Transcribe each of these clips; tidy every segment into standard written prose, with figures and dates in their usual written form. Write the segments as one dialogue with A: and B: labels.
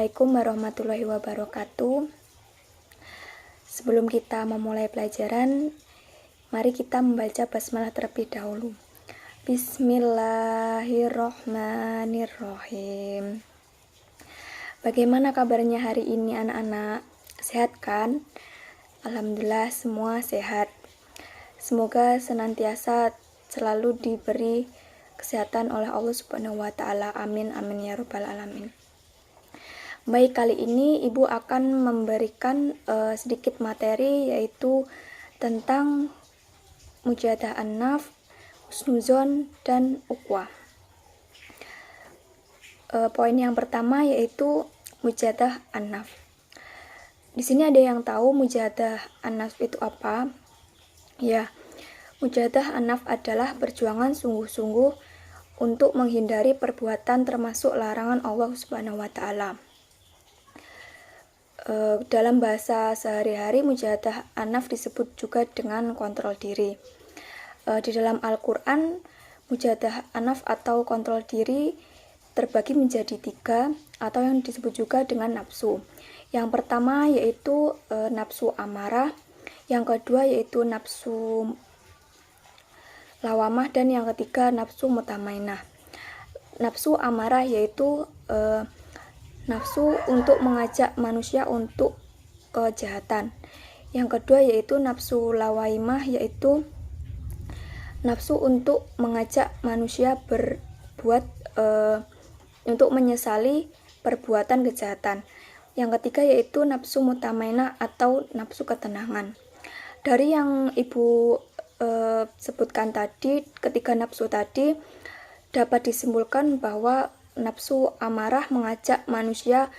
A: Assalamualaikum warahmatullahi wabarakatuh. Sebelum kita memulai pelajaran, mari kita membaca basmalah terlebih dahulu. Bismillahirrohmanirrohim. Bagaimana kabarnya hari ini anak-anak? Sehat kan? Alhamdulillah semua sehat. Semoga senantiasa selalu diberi kesehatan oleh Allah Subhanahu wa Ta'ala. Amin, amin ya Rabbal Alamin. Baik, kali ini Ibu akan memberikan sedikit materi, yaitu tentang mujadah an-naf, husnuzon, dan ukhwah. Poin yang pertama yaitu mujadah an-naf. Di sini ada yang tahu mujadah an-naf itu apa? Ya, mujadah an-naf adalah perjuangan sungguh-sungguh untuk menghindari perbuatan termasuk larangan Allah Subhanahu wa Ta'ala. Dalam bahasa sehari-hari, mujadah an-naf disebut juga dengan kontrol diri. Di dalam Al-Quran, mujadah an-naf atau kontrol diri terbagi menjadi 3, atau yang disebut juga dengan nafsu. Yang pertama yaitu nafsu amarah, yang kedua yaitu nafsu lawamah, dan yang ketiga nafsu mutmainnah. Nafsu amarah yaitu nafsu untuk mengajak manusia untuk kejahatan. Yang kedua yaitu nafsu lawaimah, yaitu nafsu untuk mengajak manusia berbuat untuk menyesali perbuatan kejahatan. Yang ketiga yaitu nafsu mutmainnah atau nafsu ketenangan. Dari yang Ibu sebutkan tadi, ketiga nafsu tadi dapat disimpulkan bahwa nafsu amarah mengajak manusia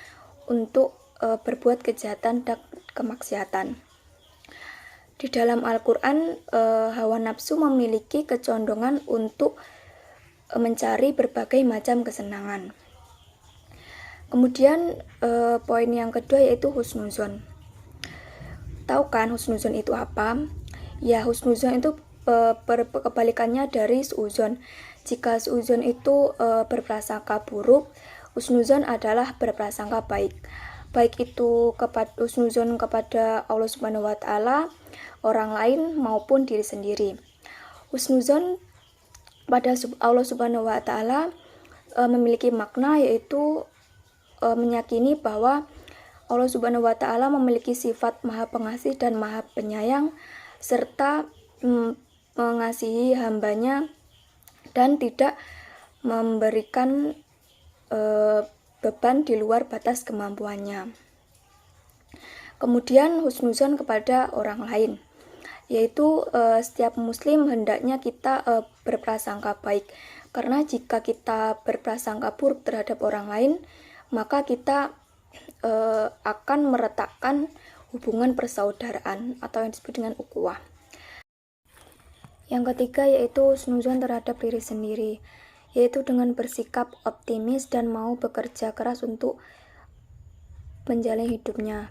A: untuk berbuat kejahatan dan kemaksiatan. Di dalam Al-Quran, hawa nafsu memiliki kecondongan untuk mencari berbagai macam kesenangan. Kemudian poin yang kedua yaitu husnuzon. Tahu kan husnuzon itu apa? Ya, husnuzon itu kebalikannya dari suuzon. Jika suuzon itu berprasangka buruk, husnuzon adalah berprasangka baik. Baik itu husnuzon kepada Allah Subhanahu wa Ta'ala, orang lain maupun diri sendiri. Husnuzon pada Allah Subhanahu wa Ta'ala memiliki makna, yaitu meyakini bahwa Allah Subhanahu wa Ta'ala memiliki sifat Maha Pengasih dan Maha Penyayang, serta mengasihi hambanya dan tidak memberikan beban di luar batas kemampuannya. Kemudian husnuzon kepada orang lain, yaitu setiap muslim hendaknya kita berprasangka baik, karena jika kita berprasangka buruk terhadap orang lain, maka kita akan meretakkan hubungan persaudaraan atau yang disebut dengan ukhuwah. Yang ketiga yaitu husnuzon terhadap diri sendiri, yaitu dengan bersikap optimis dan mau bekerja keras untuk menjalani hidupnya.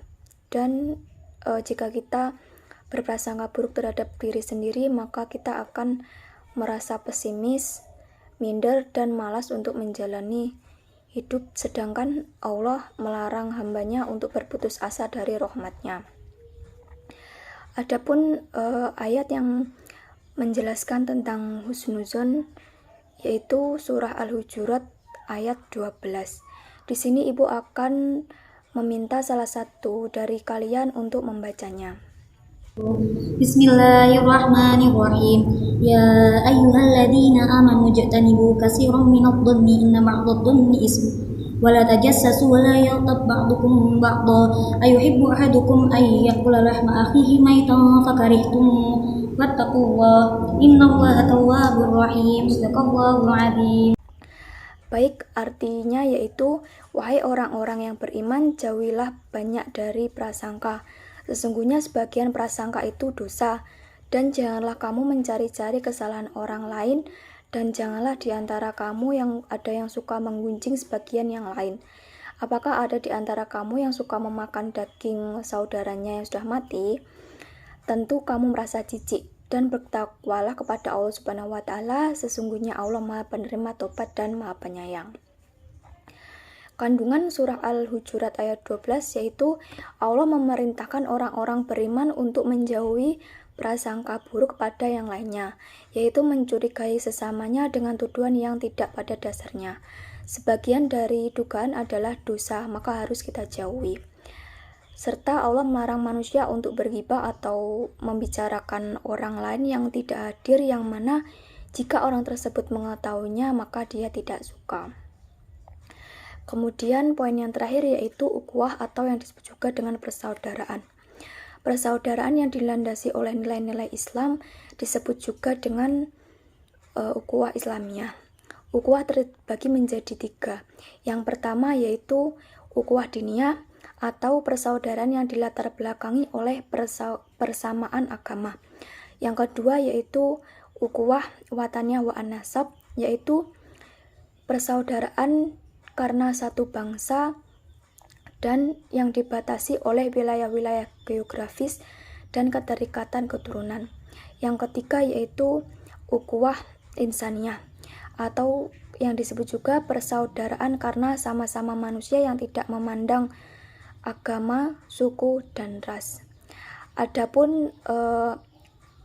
A: Dan jika kita berprasangka buruk terhadap diri sendiri, maka kita akan merasa pesimis, minder, dan malas untuk menjalani hidup, sedangkan Allah melarang hambanya untuk berputus asa dari rahmatnya. Adapun ayat yang menjelaskan tentang husnuzon yaitu surah Al-Hujurat ayat 12. Di sini Ibu akan meminta salah satu dari kalian untuk membacanya.
B: Bismillahirrahmanirrahim. Ya ayyuhalladzina amanu jtanibu katsiran minadh-dhanni inna ba'dadh-dhanni ism wa la tajassasu wa la yaghtab ba'dukum ba'dha ayuhibbu ahadukum ay ya'kula lahma akhihi maytan fakarihtum wattaqullah innallaha tawwabur rahim. Shadaqallahul adzim.
A: Baik, artinya yaitu, wahai orang-orang yang beriman, jauhilah banyak dari prasangka. Sesungguhnya sebagian prasangka itu dosa, dan janganlah kamu mencari-cari kesalahan orang lain, dan janganlah di antara kamu yang ada yang suka menggunjing sebagian yang lain. Apakah ada di antara kamu yang suka memakan daging saudaranya yang sudah mati? Tentu kamu merasa jijik, dan bertakwalah kepada Allah Subhanahu wa Ta'ala, sesungguhnya Allah Maha Penerima Tobat dan Maha Penyayang. Kandungan surah Al-Hujurat ayat 12 yaitu Allah memerintahkan orang-orang beriman untuk menjauhi prasangka buruk pada yang lainnya, yaitu mencurigai sesamanya dengan tuduhan yang tidak pada dasarnya. Sebagian dari dugaan adalah dosa, maka harus kita jauhi. Serta Allah melarang manusia untuk berghibah atau membicarakan orang lain yang tidak hadir, yang mana jika orang tersebut mengetahuinya maka dia tidak suka. Kemudian poin yang terakhir yaitu ukhuwah atau yang disebut juga dengan persaudaraan. Persaudaraan yang dilandasi oleh nilai-nilai Islam disebut juga dengan ukhuwah Islamiyah. Ukhuwah terbagi menjadi 3. Yang pertama yaitu ukhuwah diniyah atau persaudaraan yang dilatar belakangi oleh persamaan agama. Yang kedua yaitu ukhuwah wataniyah wa an-nasab, yaitu persaudaraan karena satu bangsa dan yang dibatasi oleh wilayah-wilayah geografis dan keterikatan keturunan. Yang ketiga yaitu ukhuwah insaniyah atau yang disebut juga persaudaraan karena sama-sama manusia yang tidak memandang agama, suku, dan ras. Adapun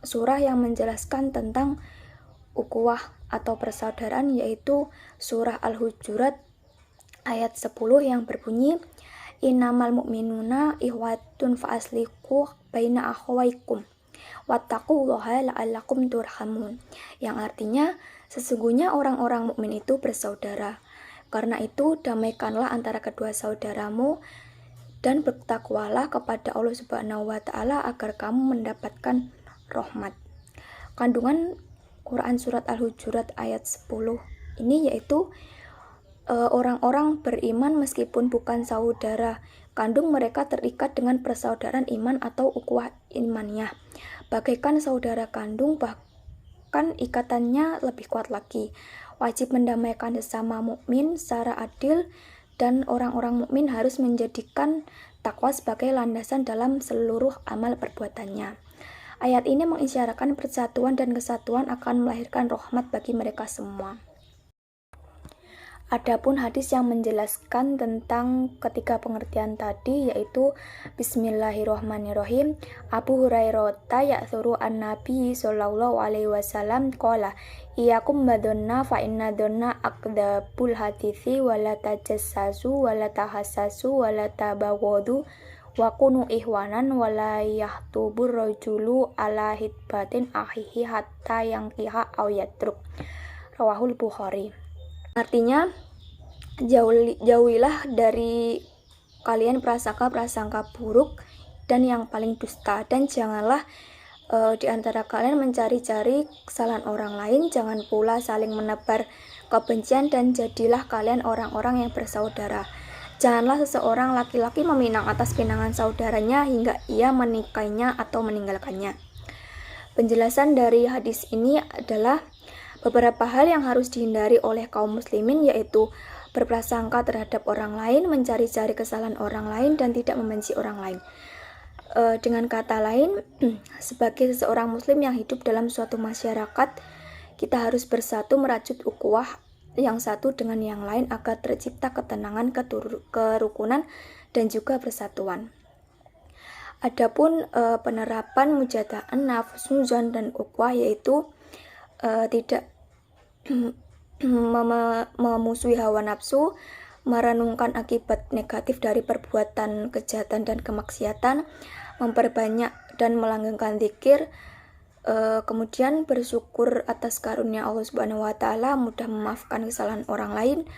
A: surah yang menjelaskan tentang ukhuwah atau persaudaraan yaitu surah Al-Hujurat ayat 10 yang berbunyi innamal mu'minuna ikhwatun fa'aslihu baina akhwaikum wattaqullaha la'allakum turhamun, yang artinya sesungguhnya orang-orang mukmin itu bersaudara, karena itu damaikanlah antara kedua saudaramu dan bertakwalah kepada Allah Subhanahu wa taala agar kamu mendapatkan rahmat. Kandungan Quran surat Al-Hujurat ayat 10 ini yaitu orang-orang beriman meskipun bukan saudara kandung, mereka terikat dengan persaudaraan iman atau ukhuwah imaniyah. Bagaikan saudara kandung, bahkan ikatannya lebih kuat lagi. Wajib mendamaikan sesama mukmin secara adil dan orang-orang mukmin harus menjadikan takwa sebagai landasan dalam seluruh amal perbuatannya. Ayat ini mengisyaratkan persatuan dan kesatuan akan melahirkan rahmat bagi mereka semua. Adapun hadis yang menjelaskan tentang ketiga pengertian tadi yaitu Bismillahirrohmanirrohim. Abu Hurairah ya'thuru an-nabi sallallahu alaihi wasallam qala iyakum badonna fa inna donna aqdabul hadithi wala tajassasu wala tahassasu wala tabaghadu wa kunu ihwanan wala yahtubur rajulu ala hitbatin akhihi hatta yankiha aw yatruk. Rawahul Bukhari. Artinya, jauhilah dari kalian prasangka-prasangka buruk dan yang paling dusta, dan janganlah di antara kalian mencari-cari kesalahan orang lain, jangan pula saling menebar kebencian, dan jadilah kalian orang-orang yang bersaudara. Janganlah seseorang laki-laki meminang atas pinangan saudaranya hingga ia menikahinya atau meninggalkannya. Penjelasan dari hadis ini adalah beberapa hal yang harus dihindari oleh kaum muslimin, yaitu berprasangka terhadap orang lain, mencari-cari kesalahan orang lain, dan tidak membenci orang lain. Dengan kata lain, sebagai seseorang muslim yang hidup dalam suatu masyarakat, kita harus bersatu merajut ukhuwah yang satu dengan yang lain agar tercipta ketenangan, kerukunan, dan juga persatuan. Adapun penerapan mujada'an, nafsuzon, dan ukhuwah yaitu tidak memusuhi hawa nafsu, merenungkan akibat negatif dari perbuatan kejahatan dan kemaksiatan, memperbanyak dan melanggengkan zikir, kemudian bersyukur atas karunia Allah Subhanahu wa taala, mudah memaafkan kesalahan orang lain,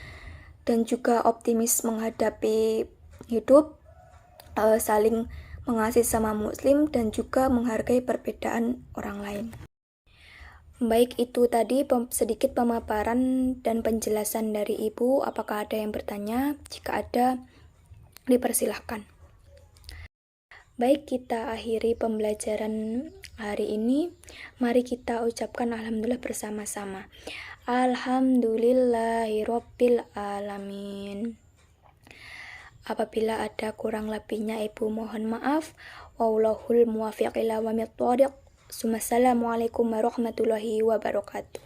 A: dan juga optimis menghadapi hidup, saling mengasihi sama muslim, dan juga menghargai perbedaan orang lain. Baik, itu tadi sedikit pemaparan dan penjelasan dari Ibu. Apakah ada yang bertanya? Jika ada, dipersilahkan. Baik, kita akhiri pembelajaran hari ini. Mari kita ucapkan alhamdulillah bersama-sama. Alhamdulillahirabbil alamin. Apabila ada kurang lebihnya Ibu mohon maaf. Wallahul muwaffiq ila aqwamit thoriq. Assalamualaikum warahmatullahi wabarakatuh.